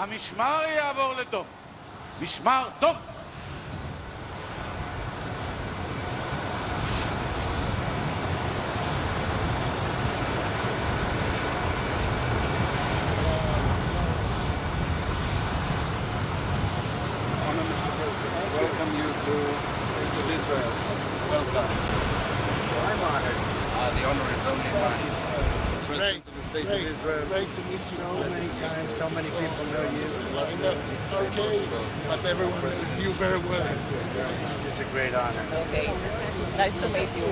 המשמר יעבור לדום. משמר דום. Welcome you to Israel. Welcome. I'm honored. The honor is only mine. President of the State of Israel. Great to meet you So many times, so many people know you. Okay, but everyone knows you very well. It's a great honor. Okay. Nice to meet you.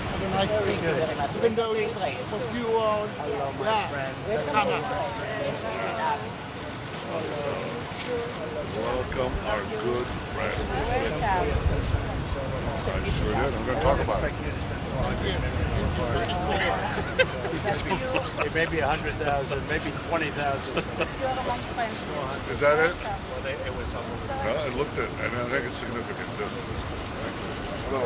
Have a nice day. Very much. Even though it's Israel. for few hours. Hello, my friend. Come on. Welcome our good friend. I sure did. I'm going to talk about it. Maybe 100,000, maybe 20,000. Is that it? Well, it was unbelievable. Well, I looked at it, and I think it's significant. Too. So,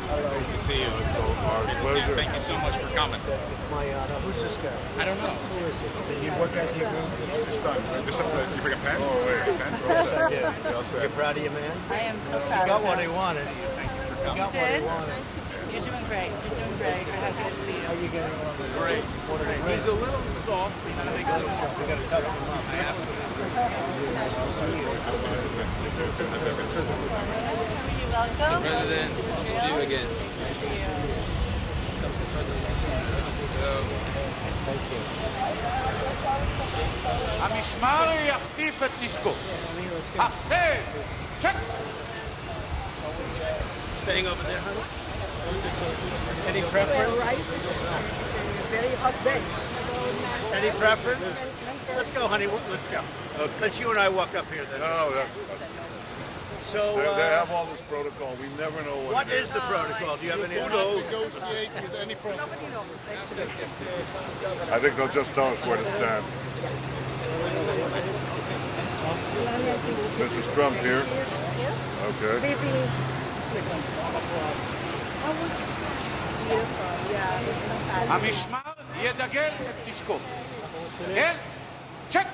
Great to see you. It's our pleasure. Thank you so much for coming. My honor. Who's this guy? I don't know. Who is it? Did you work at your room? Just done. Just have to, you bring a pen? Oh, wait, a pen? Yeah. You're proud of your man? I am so proud He got of what him. he wanted. He got what he did? wanted. You're doing great. You're doing great. We're happy to see How you. you getting along? Great. He's a little soft. We got to toughen him up. You're welcome. President, good to see you again. Comes the president. So, המשמר יחטיף את נשקו. היי! צ'ק! Staying over there, honey? Any preference? Very hot day. Any preference? Let's go, honey. Let's go. Let's you and I walk up here then. No, that's So, they have all this protocol. We never know what it is the protocol? Do you have any? Who knows? Negotiate with any person. I think they'll just tell us where to stand. Mrs. Trump here. Okay. Maybe. Beautiful. Yeah, it's fantastic. המשמר ידגל את נשקו. כן? צ'ק!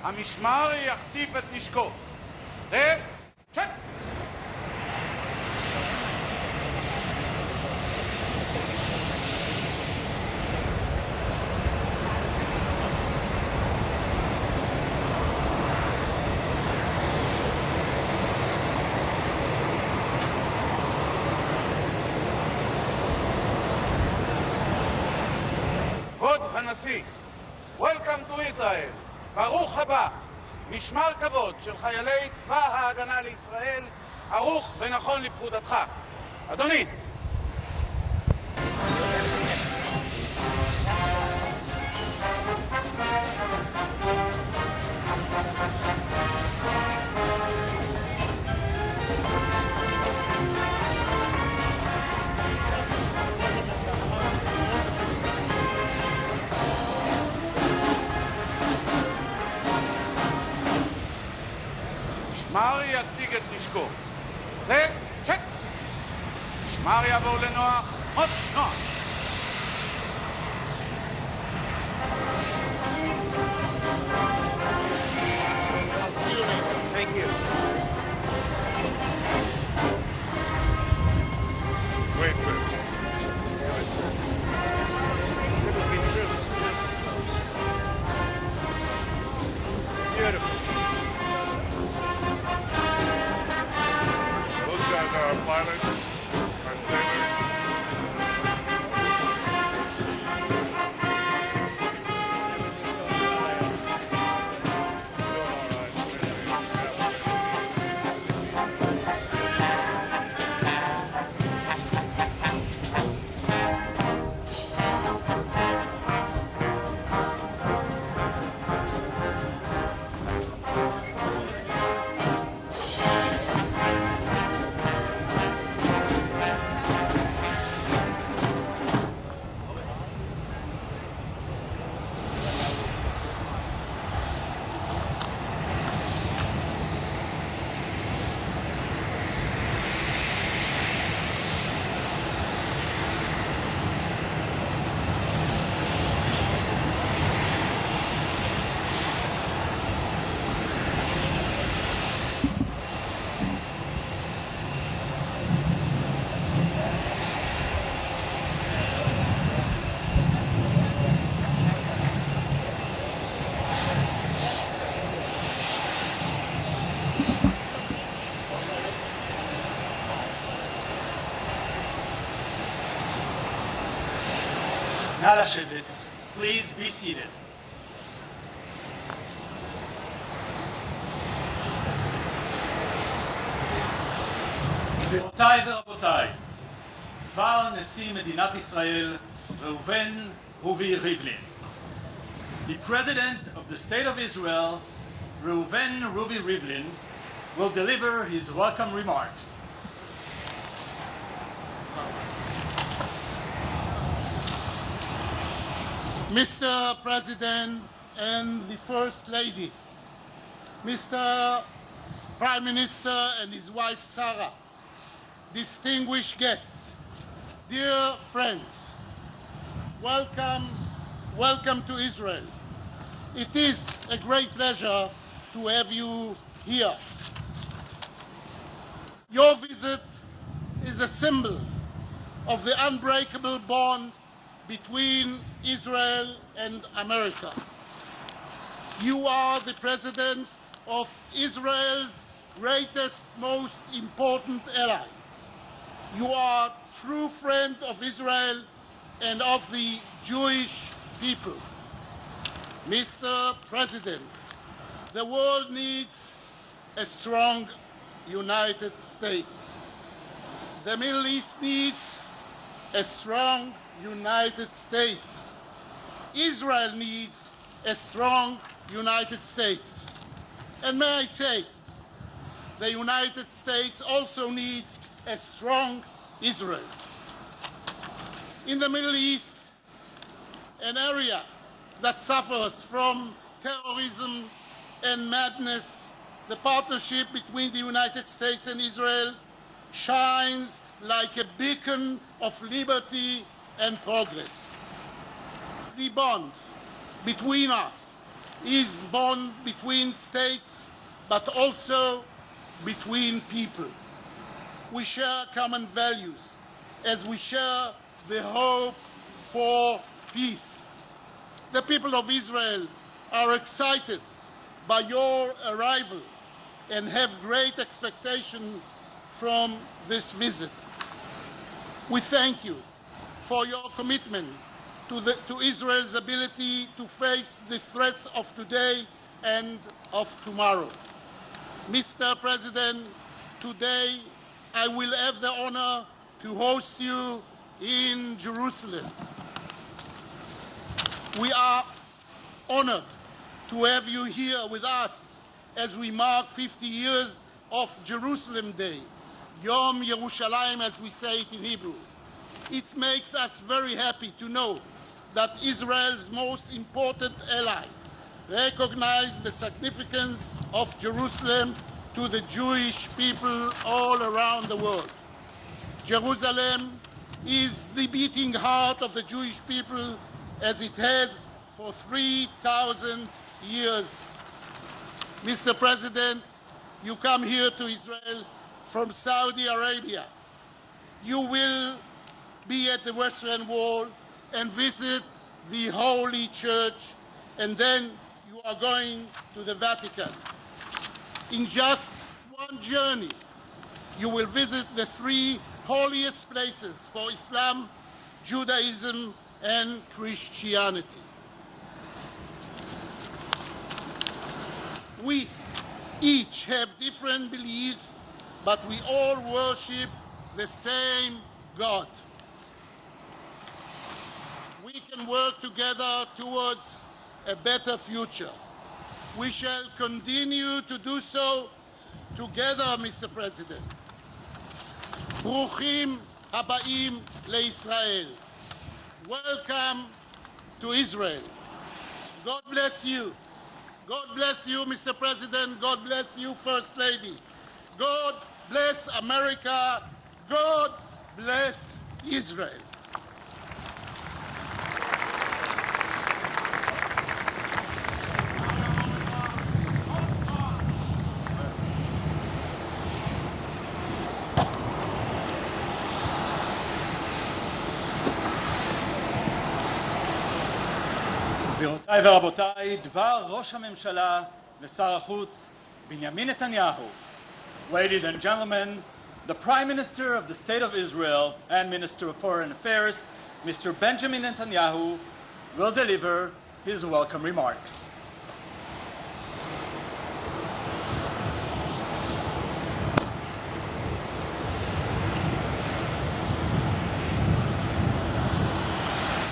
המשמר יחטיף את נשקו. זה, צ'ק! כבוד הנשיא, Welcome to Israel, ברוך הבא. משמר כבוד של חיילי צבא ההגנה לישראל, ערוך ונכון לפקודתך. אדוני. משמר יציג את נשקו. זה, צ'ק! משמר יעבור לנוח, מוט, נוח. Thank you. Wait for it. Beautiful. Those guys are our pilots, our sailors. נא לשבת. Please be seated. גבירותיי ורבותיי, דבר נשיא מדינת ישראל ראובן רובי ריבלין. The President of the State of Israel, Reuven Ruvi Rivlin, will deliver his welcome remarks. Mr. President and the First Lady, Mr. Prime Minister and his wife Sarah, distinguished guests, dear friends, welcome to Israel. It is a great pleasure to have you here. Your visit is a symbol of the unbreakable bond between Israel and America. You are the president of Israel's greatest, most important ally. You are a true friend of Israel and of the Jewish people. Mr. President, the world needs a strong United States. The Middle East needs a strong United States. Israel needs a strong United States. And may I say, the United States also needs a strong Israel. In the Middle East, an area that suffers from terrorism and madness, the partnership between the United States and Israel shines like a beacon of liberty and progress. The bond between us is bond between states, but also between people. We share common values as we share the hope for peace. The people of Israel are excited by your arrival and have great expectation from this visit. We thank you for your commitment to Israel's ability to face the threats of today and of tomorrow. Mr. President, today I will have the honor to host you in Jerusalem. We are honored to have you here with us as we mark 50 years of Jerusalem Day, Yom Yerushalayim, as we say it in Hebrew. It makes us very happy to know that Israel's most important ally recognizes the significance of Jerusalem to the Jewish people all around the world. Jerusalem is the beating heart of the Jewish people as it has for 3,000 years. Mr. President, you come here to Israel from Saudi Arabia. You will be at the Western Wall and visit the Holy Church, and then you are going to the Vatican. In just one journey, you will visit the three holiest places for Islam, Judaism, and Christianity. We each have different beliefs, but we all worship the same God. We can work together towards a better future. We shall continue to do so together, Mr. President. Bruchim habaim leIsrael. Welcome to Israel. God bless you. God bless you, Mr. President. God bless you, First Lady. God bless America. God bless Israel. גבירותיי ורבותיי, דבר ראש הממשלה ושר החוץ בנימין נתניהו. Ladies and gentlemen, the Prime Minister of the State of Israel and Minister of Foreign Affairs, Mr. Benjamin Netanyahu, will deliver his welcome remarks.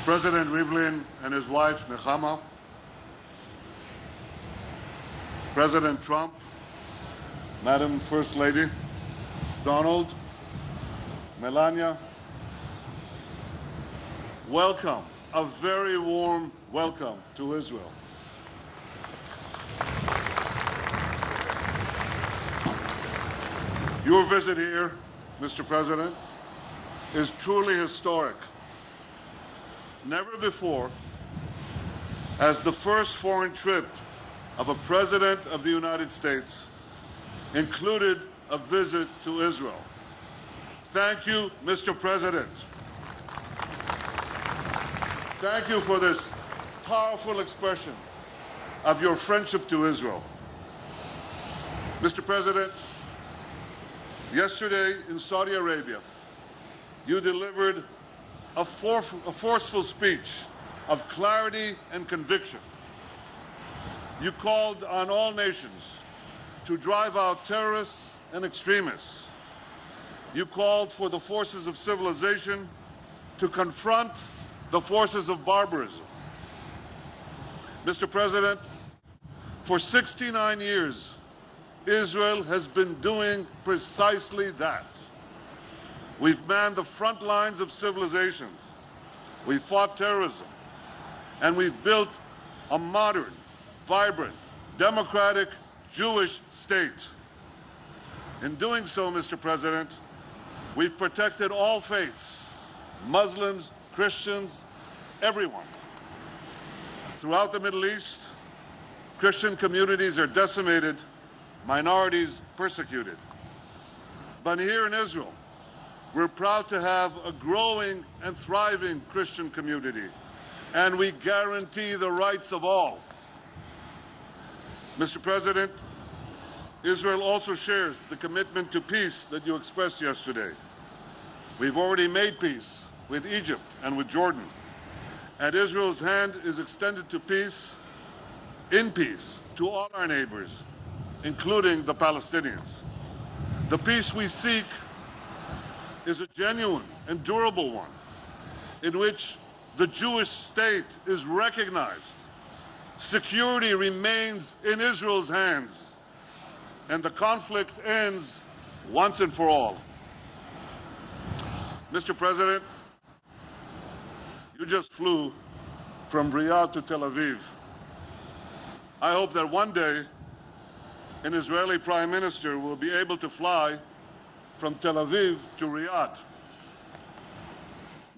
President Rivlin and his wife Nechama, President Trump, Madam First Lady, Donald, Melania, welcome, a very warm welcome to Israel. Your visit here, Mr. President, is truly historic. Never before has the first foreign trip of a President of the United States included a visit to Israel. Thank you, Mr. President. Thank you for this powerful expression of your friendship to Israel. Mr. President, yesterday in Saudi Arabia, you delivered a forceful speech of clarity and conviction. You called on all nations to drive out terrorists and extremists. You called for the forces of civilization to confront the forces of barbarism. Mr. President, for 69 years, Israel has been doing precisely that. We've manned the front lines of civilizations. We've fought terrorism. And we've built a modern, vibrant, democratic Jewish state. In doing so, Mr. President, we've protected all faiths, Muslims, Christians, everyone. Throughout the Middle East, Christian communities are decimated, minorities persecuted. But here in Israel, we're proud to have a growing and thriving Christian community, and we guarantee the rights of all. Mr. President, Israel also shares the commitment to peace that you expressed yesterday. We've already made peace with Egypt and with Jordan, and Israel's hand is extended to peace, in peace, to all our neighbors, including the Palestinians. The peace we seek is a genuine and durable one, in which the Jewish state is recognized, security remains in Israel's hands, and the conflict ends once and for all. Mr. President, you just flew from Riyadh to Tel Aviv. I hope that one day an Israeli Prime Minister will be able to fly from Tel Aviv to Riyadh.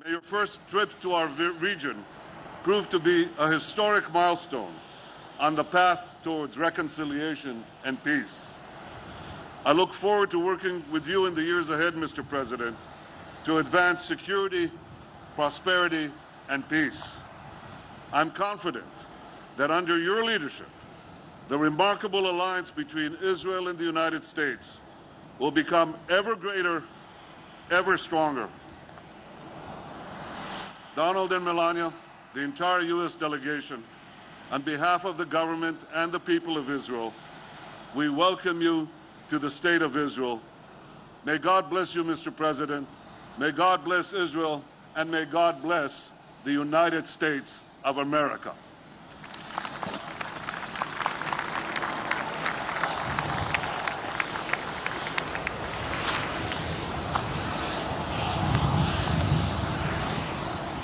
May your first trip to our region prove to be a historic milestone on the path towards reconciliation and peace. I look forward to working with you in the years ahead, Mr. President, to advance security, prosperity, and peace. I'm confident that under your leadership, the remarkable alliance between Israel and the United States will become ever greater, ever stronger. Donald and Melania, the entire U.S. delegation, on behalf of the government and the people of Israel, we welcome you to the State of Israel. May God bless you, Mr. President. May God bless Israel, and may God bless the United States of America.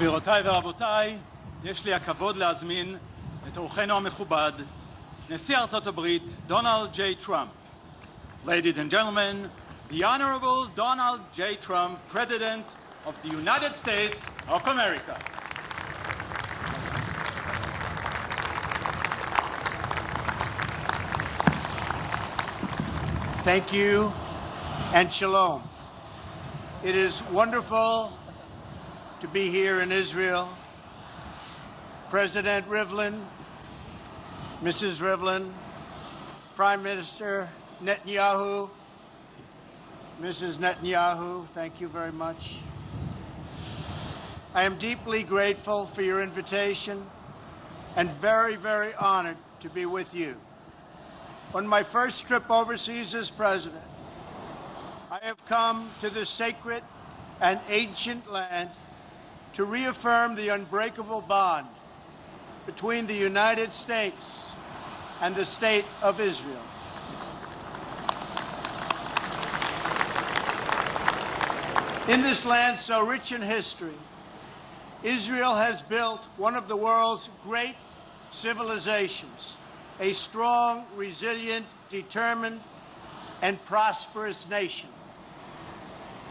גבירותיי ורבותיי, יש לי הכבוד להזמין את אורחנו המכובד, נשיא ארצות הברית, דונלד ג'יי טראמפ. Ladies and gentlemen, the Honorable Donald J. Trump, President of the United States of America. Thank you and shalom. It is wonderful to be here in Israel. President Rivlin, Mrs. Rivlin, Prime Minister Netanyahu, Mrs. Netanyahu, thank you very much. I am deeply grateful for your invitation and very, very honored to be with you. On my first trip overseas as president, I have come to this sacred and ancient land to reaffirm the unbreakable bond between the United States and the State of Israel. In this land so rich in history, Israel has built one of the world's great civilizations, a strong, resilient, determined, and prosperous nation.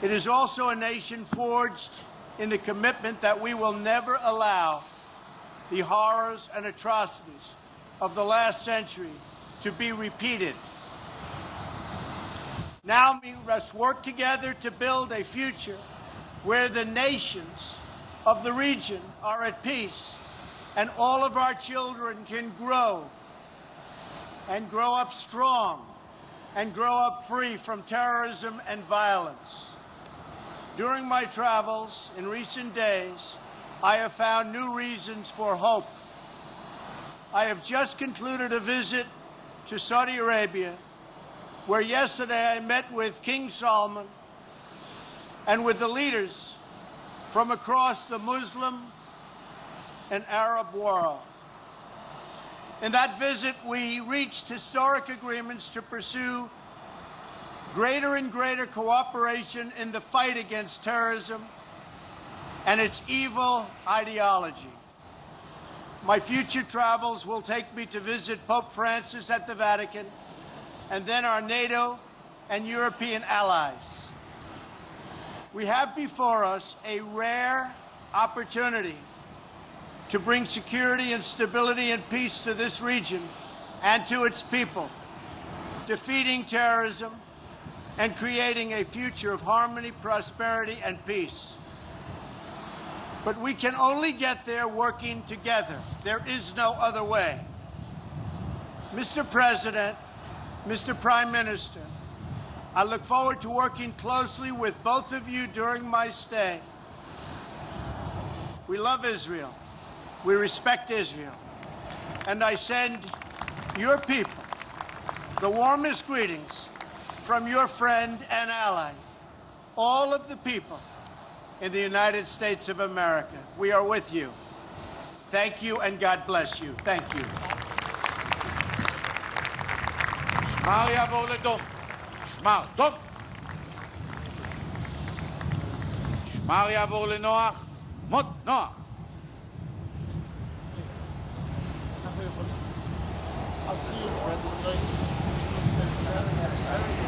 It is also a nation forged in the commitment that we will never allow the horrors and atrocities of the last century to be repeated. Now we must work together to build a future where the nations of the region are at peace and all of our children can grow and grow up strong and grow up free from terrorism and violence. During my travels in recent days, I have found new reasons for hope. I have just concluded a visit to Saudi Arabia, where yesterday I met with King Salman and with the leaders from across the Muslim and Arab world. In that visit, we reached historic agreements to pursue greater and greater cooperation in the fight against terrorism and its evil ideology. My future travels will take me to visit Pope Francis at the Vatican and then our NATO and European allies. We have before us a rare opportunity to bring security and stability and peace to this region and to its people, defeating terrorism and creating a future of harmony, prosperity, and peace. But we can only get there working together. There is no other way. Mr. President, Mr. Prime Minister, I look forward to working closely with both of you during my stay. We love Israel. We respect Israel. And I send your people the warmest greetings from your friend and ally, all of the people in the United States of America. We are with you. Thank you, and God bless you. Thank you. שמר יעבור לדום. שמר, דום. שמר יעבור לנוח. מות, נוח. I'll see you, President.